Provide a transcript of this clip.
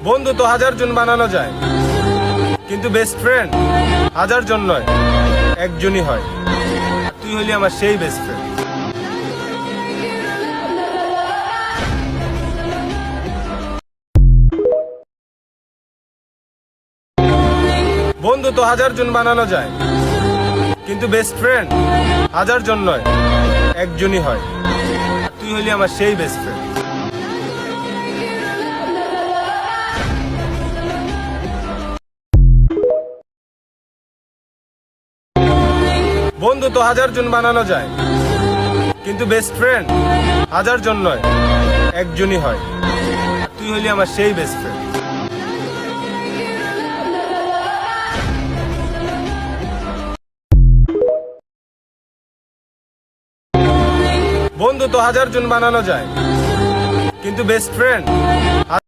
বন্ধু তো 1000 জন বানানো যায়, কিন্তু বেস্ট ফ্রেন্ড 1000 জন নয়, একজনই হয়। তুই হলি আমার সেই বেস্ট ফ্রেন্ড। বন্ধু তো 1000 জন বানানো যায়, কিন্তু বেস্ট ফ্রেন্ড 1000 জন নয়, একজনই হয়। তুই হলি আমার সেই বেস্ট ফ্রেন্ড। বন্ধু তো 1000 জন বানানো যায়, কিন্তু বেস্ট ফ্রেন্ড 1000 জন নয়, একজনই হয়। তুই হলি আমার সেই বেস্ট ফ্রেন্ড। বন্ধু তো 1000 জন বানানো যায়, কিন্তু বেস্ট ফ্রেন্ড